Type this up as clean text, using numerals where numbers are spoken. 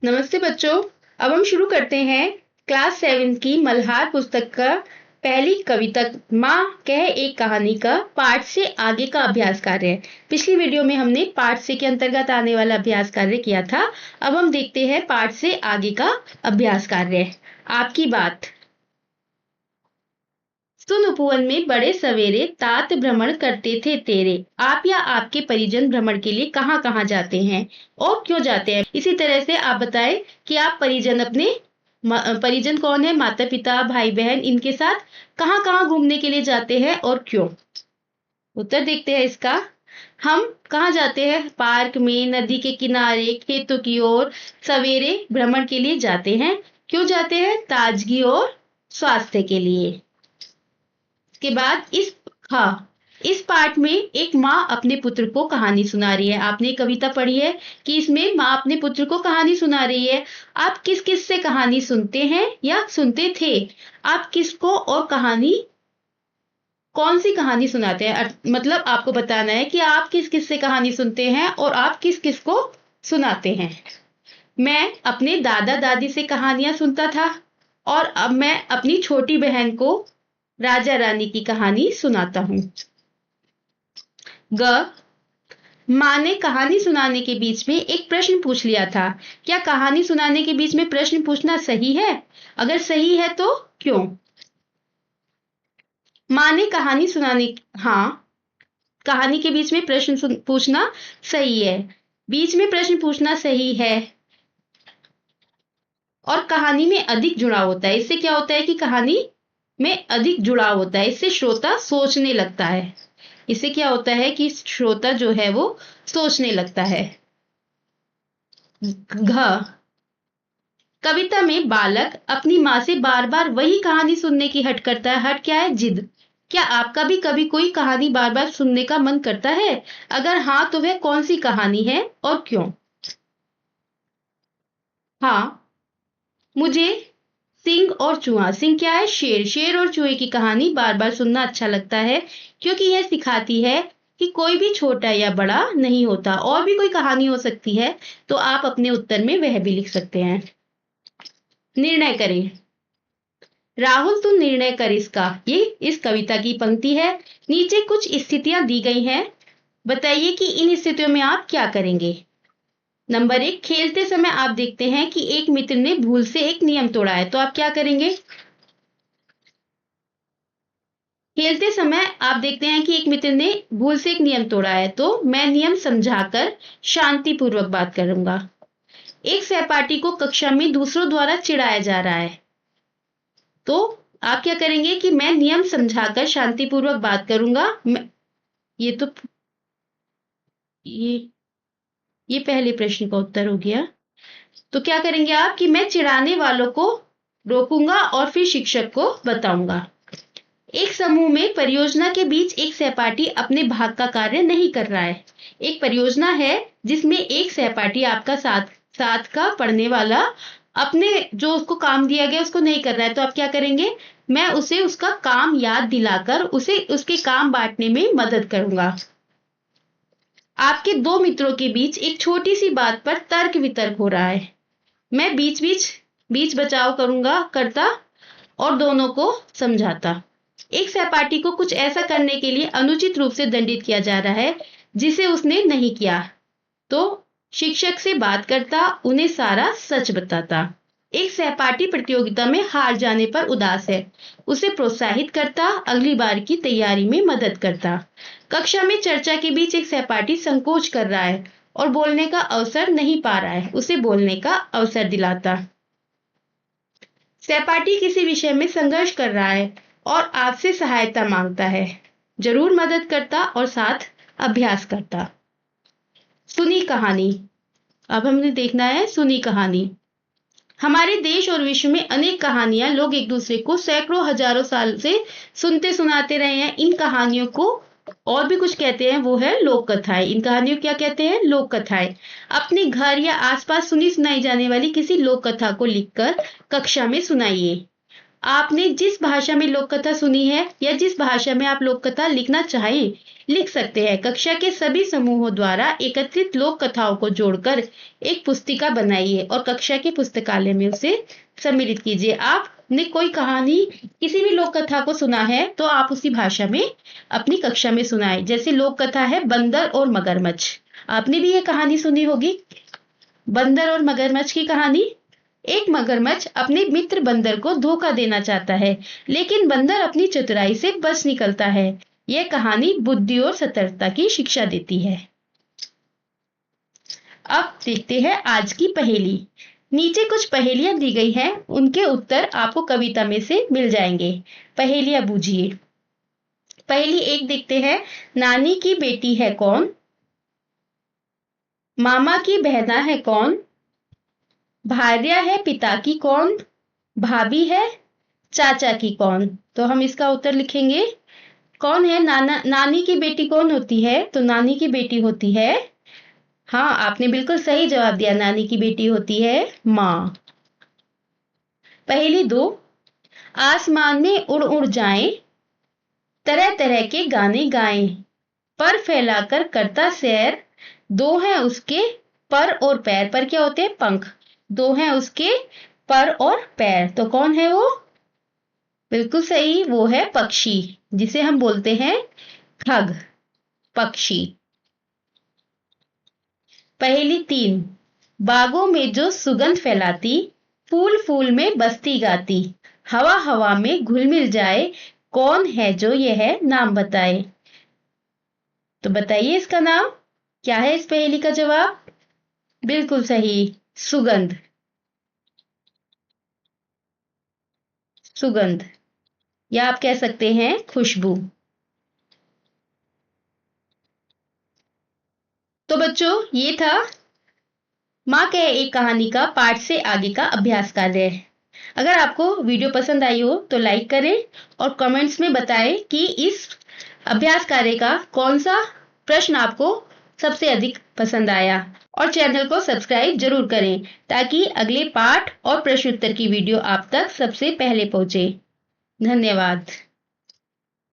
नमस्ते बच्चों। अब हम शुरू करते हैं क्लास 7 की मल्हार पुस्तक का पहली कविता माँ कह एक कहानी का पार्ट से आगे का अभ्यास कार्य। पिछली वीडियो में हमने पार्ट से के अंतर्गत आने वाला अभ्यास कार्य किया था। अब हम देखते हैं पार्ट से आगे का अभ्यास कार्य। आपकी बात। सुन उपवन में बड़े सवेरे तात भ्रमण करते थे तेरे। आप या आपके परिजन भ्रमण के लिए कहाँ कहाँ जाते हैं और क्यों जाते हैं। इसी तरह से आप बताएं कि आप परिजन अपने परिजन कौन है, माता पिता भाई बहन, इनके साथ कहाँ कहाँ घूमने के लिए जाते हैं और क्यों। उत्तर देखते हैं इसका। हम कहाँ जाते हैं? पार्क में, नदी के किनारे, खेतों की ओर सवेरे भ्रमण के लिए जाते हैं। क्यों जाते हैं? ताजगी और स्वास्थ्य के लिए। के बाद इस पार्ट में एक माँ अपने पुत्र को कहानी सुना रही है। आपने कविता पढ़ी है कि इसमें माँ अपने पुत्र को कहानी सुना रही है। आप किस किस से कहानी सुनते हैं या सुनते थे? आप किसको और कौन सी कहानी सुनाते हैं? मतलब आपको बताना है कि आप किस किस से कहानी सुनते हैं और आप किस किस को सुनाते हैं। मैं अपने दादा दादी से कहानियां सुनता था और अब मैं अपनी छोटी बहन को राजा रानी की कहानी सुनाता हूँ। माँ ने कहानी सुनाने के बीच में एक प्रश्न पूछ लिया था। क्या कहानी सुनाने के बीच में प्रश्न पूछना सही है? अगर सही है तो क्यों? माँ ने कहानी सुनाने कहानी के बीच में प्रश्न पूछना सही है। बीच में प्रश्न पूछना सही है और कहानी में अधिक जुड़ाव होता है। इससे क्या होता है कि कहानी में अधिक जुड़ाव होता है। इससे श्रोता सोचने लगता है। इससे क्या होता है कि श्रोता जो है वो सोचने लगता है। कविता में बालक अपनी माँ से बार बार वही कहानी सुनने की हट करता है। हट क्या है? जिद। क्या आपका भी कभी कोई कहानी बार बार सुनने का मन करता है? अगर हाँ तो वह कौन सी कहानी है और क्यों? मुझे सिंह और चूहा। सिंह क्या है? शेर। शेर और चूहे की कहानी बार बार सुनना अच्छा लगता है क्योंकि यह सिखाती है कि कोई भी छोटा या बड़ा नहीं होता। और भी कोई कहानी हो सकती है तो आप अपने उत्तर में वह भी लिख सकते हैं। निर्णय करें। राहुल तू निर्णय कर इसका। ये इस कविता की पंक्ति है। नीचे कुछ स्थितियां दी गई हैं। बताइए कि इन स्थितियों में आप क्या करेंगे। नंबर 1, खेलते समय आप देखते हैं कि एक मित्र ने भूल से एक नियम तोड़ा है, तो आप क्या करेंगे? खेलते समय आप देखते हैं कि एक मित्र ने भूल से एक नियम तोड़ा है, तो मैं नियम समझाकर शांतिपूर्वक बात करूंगा। एक सहपाठी को कक्षा में दूसरों द्वारा चिढ़ाया जा रहा है, तो आप क्या करेंगे कि मैं नियम समझाकर शांतिपूर्वक बात करूंगा। ये तो ये पहले प्रश्न का उत्तर हो गया। तो क्या करेंगे आप कि मैं चिढ़ाने वालों को रोकूंगा और फिर शिक्षक को बताऊंगा। एक समूह में परियोजना के बीच एक सहपाठी अपने भाग का कार्य नहीं कर रहा है। एक परियोजना है जिसमें एक सहपाठी आपका साथ का पढ़ने वाला अपने जो उसको काम दिया गया उसको नहीं कर रहा है, तो आप क्या करेंगे? मैं उसे उसका काम याद दिलाकर उसे उसके काम बांटने में मदद करूंगा। आपके दो मित्रों के बीच एक छोटी सी बात पर तर्क वितर्क हो रहा है। मैं बीच बचाव करता और दोनों को समझाता। एक सहपाठी को कुछ ऐसा करने के लिए अनुचित रूप से दंडित किया जा रहा है जिसे उसने नहीं किया, तो शिक्षक से बात करता, उन्हें सारा सच बताता। एक सहपाठी प्रतियोगिता में हार जाने पर उदास है, उसे प्रोत्साहित करता, अगली बार की तैयारी में मदद करता। कक्षा में चर्चा के बीच एक सहपाठी संकोच कर रहा है और बोलने का अवसर नहीं पा रहा है, उसे बोलने का अवसर दिलाता। सहपाठी किसी विषय में संघर्ष कर रहा है और आपसे सहायता मांगता है, जरूर मदद करता और साथ अभ्यास करता। सुनी कहानी। अब हमने देखना है सुनी कहानी। हमारे देश और विश्व में अनेक कहानियां लोग एक दूसरे को सैकड़ों हजारों साल से सुनते सुनाते रहे हैं। इन कहानियों को और भी कुछ कहते हैं, वो है लोक कथाएं। इन कहानियों क्या कहते हैं? लोक कथाएं। अपने घर या आसपास सुनी सुनाई जाने वाली किसी लोक कथा को लिखकर कक्षा में सुनाइए। आपने जिस भाषा में लोक कथा सुनी है या जिस भाषा में आप लोक कथा लिखना चाहें लिख सकते हैं। कक्षा के सभी समूहों द्वारा एकत्रित लोक कथाओं को जोड़कर एक पुस्तिका बनाइए और कक्षा के पुस्तकालय में उसे सम्मिलित कीजिए। आपने कोई कहानी किसी भी लोक कथा को सुना है तो आप उसी भाषा में अपनी कक्षा में सुनाएं। जैसे लोक कथा है बंदर और मगरमच्छ, आपने भी ये कहानी सुनी होगी, बंदर और मगरमच्छ की कहानी। एक मगरमच्छ अपने मित्र बंदर को धोखा देना चाहता है, लेकिन बंदर अपनी चतुराई से बच निकलता है। यह कहानी बुद्धि और सतर्कता की शिक्षा देती है। अब देखते हैं आज की पहेली। नीचे कुछ पहेलियां दी गई हैं, उनके उत्तर आपको कविता में से मिल जाएंगे। पहेलियां बूझिए। पहेली 1 देखते हैं। नानी की बेटी है कौन? मामा की बहना है कौन? भार्या है पिता की कौन? भाभी है चाचा की कौन? तो हम इसका उत्तर लिखेंगे। कौन है नानी की बेटी कौन होती है? तो नानी की बेटी होती है, हाँ आपने बिल्कुल सही जवाब दिया, नानी की बेटी होती है माँ। पहेली 2। आसमान में उड़ उड़ जाएं, तरह तरह के गाने गाएं, पर फैलाकर करता सैर, दो हैं उसके पर और पैर। पर क्या होते हैं? पंख। दो हैं उसके पर और पैर, तो कौन है वो? बिल्कुल सही, वो है पक्षी, जिसे हम बोलते हैं खग, पक्षी। पहेली 3। बागों में जो सुगंध फैलाती, फूल फूल में बस्ती गाती, हवा हवा में घुल मिल जाए, कौन है जो यह है नाम बताए? तो बताइए इसका नाम क्या है? इस पहेली का जवाब बिल्कुल सही, सुगंध। सुगंध या आप कह सकते हैं खुशबू। तो बच्चों ये था माँ कहे एक कहानी का पाठ से आगे का अभ्यास कार्य। अगर आपको वीडियो पसंद आई हो तो लाइक करें और कमेंट्स में बताएं कि इस अभ्यास कार्य का कौन सा प्रश्न आपको सबसे अधिक पसंद आया, और चैनल को सब्सक्राइब जरूर करें ताकि अगले पाठ और प्रश्नोत्तर की वीडियो आप तक सबसे पहले पहुंचे। धन्यवाद।